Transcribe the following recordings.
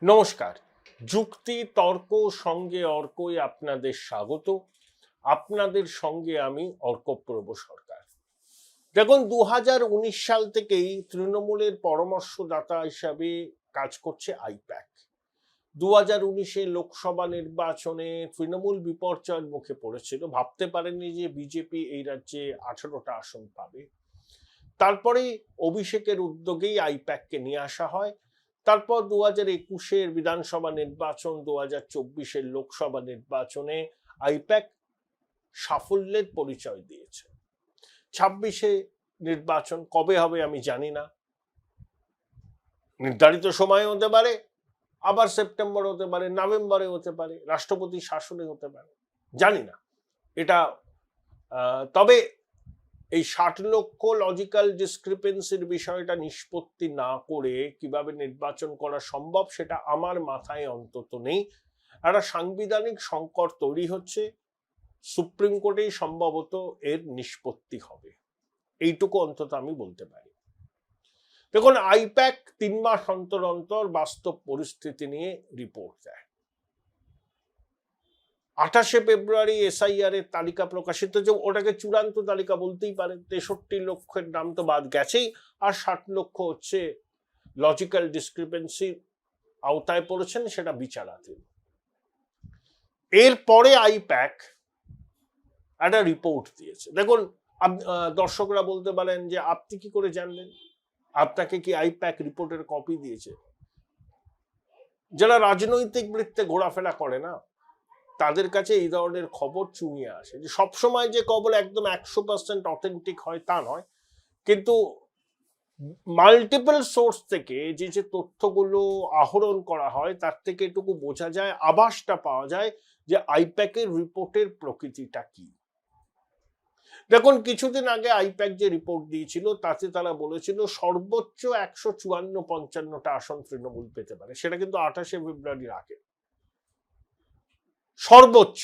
নমস্কার। যুক্তি তর্ক সঙ্গে অর্কই আপনাদের স্বাগত। আপনাদের সঙ্গে আমি অর্কপ্রভ সরকার। দেখুন, 2019 সাল থেকেই তৃণমূলের পরামর্শদাতা হিসাবে কাজ করছে আইপ্যাক। 2019-এ লোকসভা নির্বাচনে তৃণমূল বিপর্যয়ের মুখে পড়েছিল, ভাবতে পারেননি যে বিজেপি এই রাজ্যে 18টা আসন পাবে। তারপরে অভিষেকের উদ্যোগেই আইপ্যাককে নিয়ে আসা হয়। তারপর 2021-এর বিধানসভা নির্বাচন, 2024-এর লোকসভা নির্বাচনে আইপ্যাক সাফল্যের পরিচয় দিয়েছে। 26-এ নির্বাচন কবে হবে আমি জানি না, নির্ধারিত সময় হতে পারে, আবার সেপ্টেম্বর হতে পারে, নভেম্বরে হতে পারে, রাষ্ট্রপতি শাসনে হতে পারে, জানি না এটা। তবে এই 60 লক্ষ লজিক্যাল ডিসক্রিপেন্সির বিষয়টা নিষ্পত্তি না করে কিভাবে নির্বাচন করা সম্ভব সেটা আমার মাথায় অন্তত নেই। একটা সাংবিধানিক সংকট তৈরি হচ্ছে, সুপ্রিম কোর্টেই সম্ভবত এর নিষ্পত্তি হবে, এইটুকু অন্তত আমি বলতে পারি। দেখুন, আইপ্যাক 3 মাস অন্তর অন্তর বাস্তব পরিস্থিতি নিয়ে রিপোর্ট দেয়। 28শে ফেব্রুয়ারি এসআইআর এর তালিকা প্রকাশিত, যে ওটাকে চূড়ান্ত তালিকা বলতেই পারেন। 63 লক্ষের নাম তো বাদ গেছেই, আর 60 লক্ষ হচ্ছে লজিক্যাল ডিসক্রিপেন্সি আওতায় পড়েছেন, সেটা বিচারাধীন। এরপরে আইপ্যাক একটা রিপোর্ট দিয়েছে। দেখুন, দর্শকরা বলতে পারেন যে আপনি কি করে জানলেন, আপনাকে কি আইপ্যাক রিপোর্টের কপি দিয়েছে? যারা রাজনৈতিক বৃত্তে ঘোরাফেরা করে না, তাদের কাছে এই ধরনের খবর চুমিয়ে আসে। যে সবসময় যে খবর একদম 100% অথেন্টিক হয় তা নয়, কিন্তু মাল্টিপল সোর্স থেকে যে তথ্যগুলো আহরণ করা হয় তার থেকে এটুকু বোঝা যায়, আভাসটা পাওয়া যায় যে আইপ্যাকের রিপোর্টের প্রকৃতিটা কি। দেখুন, কিছুদিন আগে আইপ্যাক যে রিপোর্ট দিয়েছিল তাতে তারা বলেছিল সর্বোচ্চ 154-55টা আসন তৃণমূল পেতে পারে। সেটা কিন্তু 28শে ফেব্রুয়ারির আগে। সর্বোচ্চ,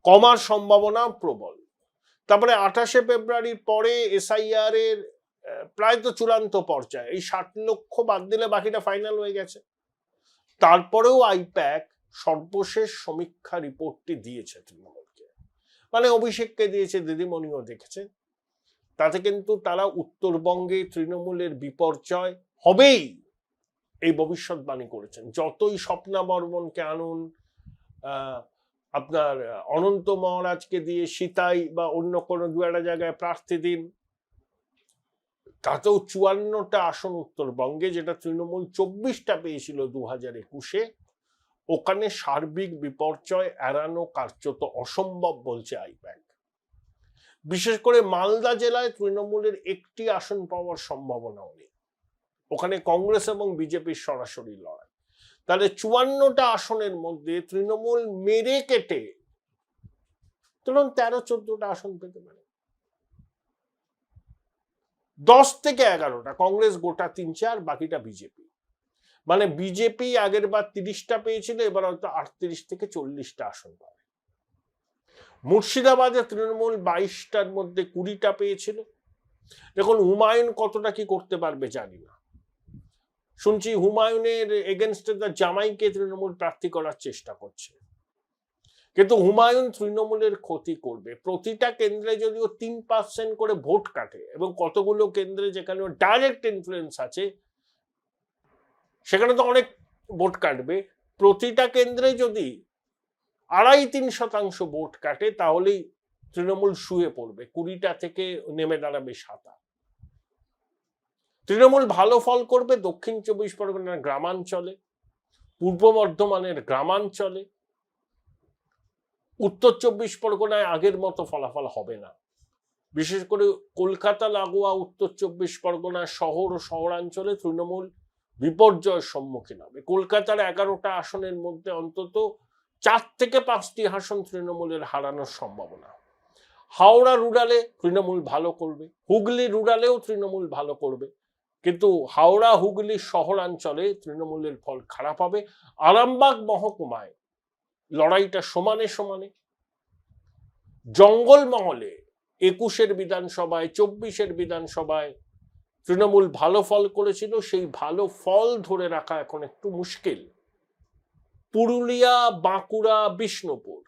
কমার সম্ভাবনা প্রবল। তারপরে 28শে ফেব্রুয়ারির পরে এসআইআর এর প্রায় তো চূড়ান্ত পর্যায়ে, এই 60 লক্ষ বাদ দিলে বাকিটা ফাইনাল হয়ে গেছে। তারপরেও আইপ্যাক সর্বশেষ সমীক্ষা রিপোর্টটি দিয়েছে তৃণমূলকে, মানে অভিষেককে দিয়েছে, দিদিমণিও দেখেছে। তাতে কিন্তু তারা উত্তরবঙ্গে তৃণমূলের বিপর্যয় হবেই এই ভবিষ্যৎবাণী করেছেন। যতই স্বপ্না বর্মনকে আনুন, আপনার অনন্ত মহারাজকে দিয়ে সীতাই বা অন্য কোনো দু একটা জায়গায় প্রার্থী দিন, তাতেও 54টা আসন উত্তরবঙ্গে, যেটা তৃণমূল 24টা পেয়েছিল 2021-এ, ওখানে সার্বিক বিপর্যয় এড়ানো কার্যত অসম্ভব বলছে আইপ্যাক। বিশেষ করে মালদা জেলায় তৃণমূলের একটি আসন পাওয়ার সম্ভাবনাও নেই, ওখানে কংগ্রেস এবং বিজেপির সরাসরি লড়াই। তাহলে 54টা আসনের মধ্যে তৃণমূল মেরে কেটে ধরুন 13-14টা আসন পেতে পারে, 10 থেকে 11টা, কংগ্রেস গোটা 3-4, বাকিটা বিজেপি। মানে বিজেপি আগের বার 30টা পেয়েছিল, এবার হয়তো 38 থেকে 40টা আসন পাবে। মুর্শিদাবাদে তৃণমূল 22টার মধ্যে 20টা পেয়েছিল। দেখুন, হুমায়ুন কতটা কি করতে পারবে জানি না। শুনছি হুমায়ুনের এগেনস্টে তার জামাইকে তৃণমূল প্রার্থী করার চেষ্টা করছে, কিন্তু হুমায়ুন তৃণমূলের ক্ষতি করবে। প্রতিটা কেন্দ্রে যদিও 3% করে ভোট কাটে, এবং কতগুলো কেন্দ্রে যেখানে ডাইরেক্ট ইনফ্লুয়েন্স আছে সেখানে তো অনেক ভোট কাটবে। প্রতিটা কেন্দ্রে যদি 2.5-3% ভোট কাটে তাহলেই তৃণমূল শুয়ে পড়বে, 20টা থেকে নেমে দাঁড়াবে 7। তৃণমূল ভালো ফল করবে দক্ষিণ 24 পরগনার গ্রামাঞ্চলে, পূর্ব বর্ধমানের গ্রামাঞ্চলে। উত্তর 24 পরগনায় আগের মতো ফলাফল হবে না, বিশেষ করে কলকাতা লাগোয়া উত্তর 24 পরগনার শহর ও শহরাঞ্চলে তৃণমূল বিপর্যয়ের সম্মুখীন হবে। কলকাতার 11টা আসনের মধ্যে অন্তত 4 থেকে 5টি আসন তৃণমূলের হারানোর সম্ভাবনা। হাওড়া রুরালে তৃণমূল ভালো করবে, হুগলি রুরালেও তৃণমূল ভালো করবে, কিন্তু হাওড়া হুগলি শহরাঞ্চলে তৃণমূলের ফল খারাপ হবে। আরামবাগ মহকুমায় লড়াইটা সমানে সমানে। জঙ্গলমহলে 21-এর বিধানসভায়, 24-এর বিধানসভায় তৃণমূল ভালো ফল করেছিল, সেই ভালো ফল ধরে রাখা এখন একটু মুশকিল। পুরুলিয়া, বাঁকুড়া, বিষ্ণুপুর,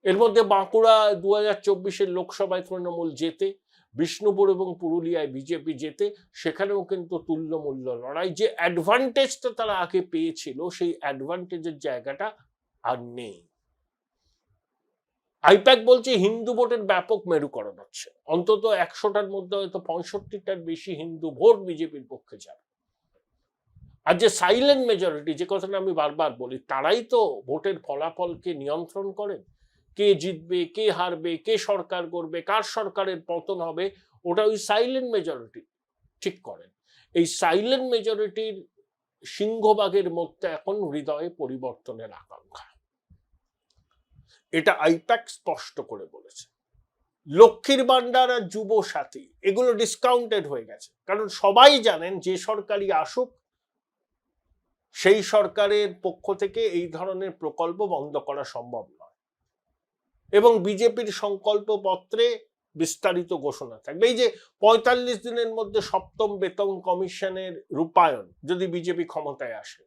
এর মধ্যে বাঁকুড়া 2024 লোকসভায় তৃণমূল জেতে, বিষ্ণুপুর এবং পুরুলিয়ায় বিজেপি জেতে, সেখানেও কিন্তু তুল্যমূল্য লড়াই। যে অ্যাডভান্টেজটা তারা আগে পেয়েছিল সেই অ্যাডভান্টেজের জায়গাটা আর নেই। আইপ্যাক বলছে হিন্দু ভোটের ব্যাপক মেরুকরণ হচ্ছে, অন্তত 100টার মধ্যে হয়তো 65টার বেশি হিন্দু ভোট বিজেপির পক্ষে যাবে। আর যে সাইলেন্ট মেজরিটি, যে কথাটা আমি বারবার বলি, তারাই তো ভোটের ফলাফলকে নিয়ন্ত্রণ করেন। কে জিতবে, কে হারবে, কে সরকার করবে, কার সরকারের পতন হবে, ওটা ওই সাইলেন্ট মেজরিটি ঠিক করেন। এই সাইলেন্ট মেজরিটির সিংহভাগের মধ্যে এখন হৃদয়ে পরিবর্তনের আকাঙ্ক্ষা, এটা আইপ্যাক স্পষ্ট করে বলেছে। লক্ষ্মীর ভান্ডার আর যুব সাথী এগুলো ডিসকাউন্টেড হয়ে গেছে, কারণ সবাই জানেন যে সরকারি আসুক সেই সরকারের পক্ষ থেকে এই ধরনের প্রকল্প বন্ধ করা সম্ভব নয়, এবং বিজেপির সংকল্প পত্রে বিস্তারিত ঘোষণা থাকবে। এই যে 45 দিনের মধ্যে 7ম বেতন কমিশনের রূপায়ণ যদি বিজেপি ক্ষমতায় আসে,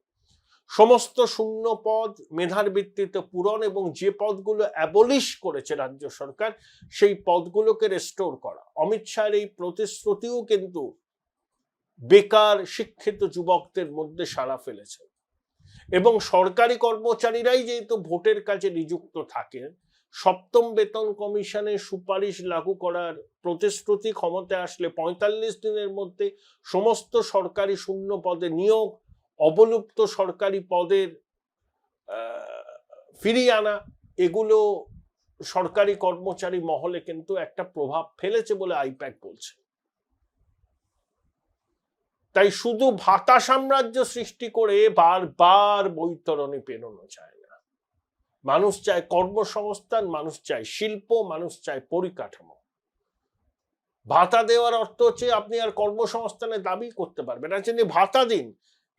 সমস্ত শূন্য পদ মেধার ভিত্তিতে পূরণ, এবং যে পদগুলো অ্যাবলিশ করেছে রাজ্য সরকার সেই পদগুলোকে রেস্টোর করা। অমিত শাহের এই প্রতিশ্রুতিও কিন্তু বেকার শিক্ষিত যুবকদের মধ্যে সাড়া ফেলেছে, এবং সরকারি কর্মচারীরাই যেহেতু ভোটের কাজে নিযুক্ত থাকেন, 7ম বেতন কমিশনের সুপারিশ লাগু করার প্রতিশ্রুতি ক্ষমতায় আসলে 45 দিনের মধ্যে সমস্ত সরকারি শূন্য পদে নিয়োগ, অবলুপ্ত সরকারি পদের ফিরিয়ে আনা, এগুলো সরকারি কর্মচারী মহলে কিন্তু একটা প্রভাব ফেলেছে বলে আইপ্যাক বলছে। তাই শুধু ভাতা সাম্রাজ্য সৃষ্টি করে বারবার বৈতরণে পেরোনো যায় না। মানুষ চায় কর্মসংস্থান, মানুষ চায় শিল্প, মানুষ চায় পরিকাঠামো। ভাতা দেওয়ার অর্থ হচ্ছে আপনি আর কর্মসংস্থানের দাবি করতে পারবেন না, যিনি ভাতা দিন,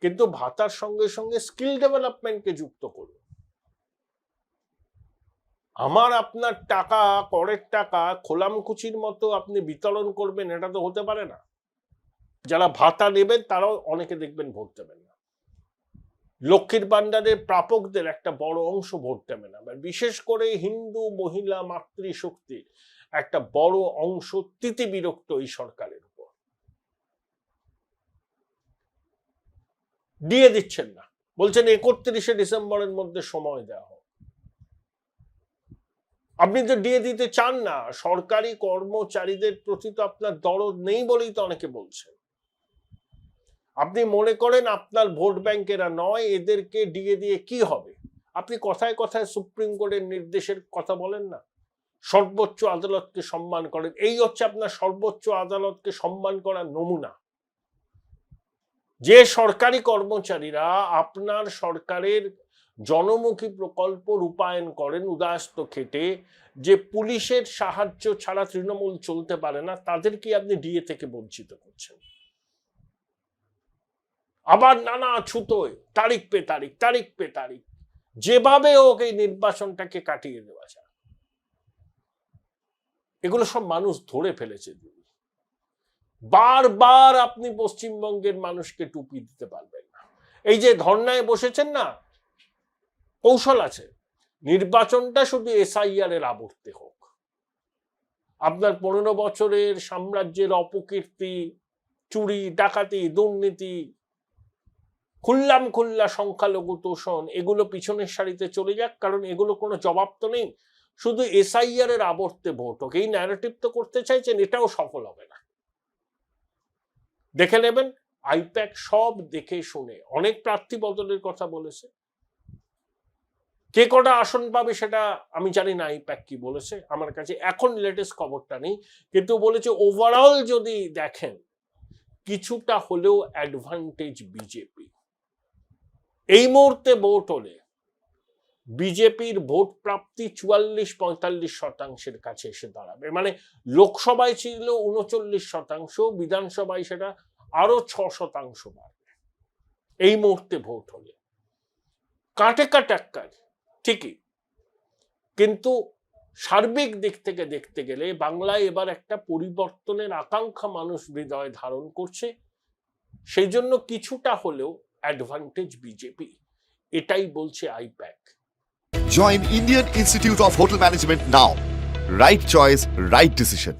কিন্তু ভাতার সঙ্গে সঙ্গে স্কিল ডেভেলপমেন্টকে যুক্ত করুন। আমার আপনার টাকা, করের টাকা খোলামকুচির মতো আপনি বিতরণ করবেন, এটা তো হতে পারে না। যারা ভাতা নেবেন তারাও অনেকে দেখবেন ভোট দেবেন না। লক্ষ্মীর ভান্ডারের প্রাপকদের একটা বড় অংশ ভোট দেবে না, বিশেষ করে হিন্দু মহিলা মাতৃশক্তির একটা বড় অংশ তিতি বিরক্ত এই সরকারের উপর। দিয়ে দিচ্ছেন না, বলছেন 31শে ডিসেম্বরের মধ্যে সময় দেওয়া হোক। আপনি তো দিয়ে দিতে চান না, সরকারি কর্মচারীদের প্রতি তো আপনার দরদ নেই বলেই তো অনেকে বলছেন। আপনি মনে করেন আপনার ভোট ব্যাংকেরা নয়, এদেরকে দিয়ে কি হবে? আপনি কথায় কথায় সুপ্রিম কোর্টের নির্দেশের কথা বলেন না, সর্বোচ্চ আদালতকে সম্মান করেন। এই হচ্ছে আপনার সর্বোচ্চ আদালতকে সম্মান করার নমুনা। যে সরকারি কর্মচারীরা আপনার সরকারের জনমুখী প্রকল্প রূপায়ণ করেন উদাস্ত খেটে, যে পুলিশের সাহায্য ছাড়া তৃণমূল চলতে পারে না, তাদেরকে আপনি ডিএ থেকে বঞ্চিত করছেন। আবার নানা ছুতোয় তারিখ পে তারিখ, যেভাবে হোক এই নির্বাচনটাকে কাটিয়ে দেওয়া যায়। এগুলো সব মানুষ ধরে ফেলেছে। বারবার আপনি পশ্চিমবঙ্গের মানুষকে টুপি দিতে পারবেন না। এই যে ধর্নায় বসেছেন না, কৌশল আছে। নির্বাচনটা শুধু এসআইআর এর আবর্তে হোক। আপনার 15 বছরের সাম্রাজ্যের অপকীর্তি, চুরি, ডাকাতি, দুর্নীতি, খুল্লা সংখ্যালঘু তোষণ, এগুলো পিছনের সারিতে চলে যাক, কারণ এগুলো কোনো জবাব তো নেই। শুধু এসআইআর এর আবর্তে ভোট হোক, এই ন্যারেটিভ তো করতে চাইছেন, এটাও সফল হবে না। দেখে নেবেন, আইপ্যাক সব দেখে শুনে অনেক প্রার্থী বদলের কথা বলেছে। কে কটা আসন পাবে সেটা আমি জানি না আইপ্যাক কি বলেছে, আমার কাছে এখন লেটেস্ট খবরটা নেই, কিন্তু বলেছে ওভারঅল যদি দেখেন কিছুটা হলেও অ্যাডভান্টেজ বিজেপি। এই মুহূর্তে ভোট হলে বিজেপির ভোট প্রাপ্তি 44-45% কাছে এসে দাঁড়াবে। মানে লোকসভায় ছিল 39%, বিধানসভায় সেটা আরো 6% বাড়বে এই মুহূর্তে ভোট হলে। কাটে কাটাক্কার ঠিকই, কিন্তু সার্বিক দিক থেকে দেখতে গেলে বাংলায় এবার একটা পরিবর্তনের আকাঙ্ক্ষা মানুষ হৃদয়ে ধারণ করছে। সেই জন্য কিছুটা হলেও অ্যাডভান্টেজ বিজেপি। এটাই বলছে I-PAC. Join Indian Institute of Hotel Management now. Right choice, right decision.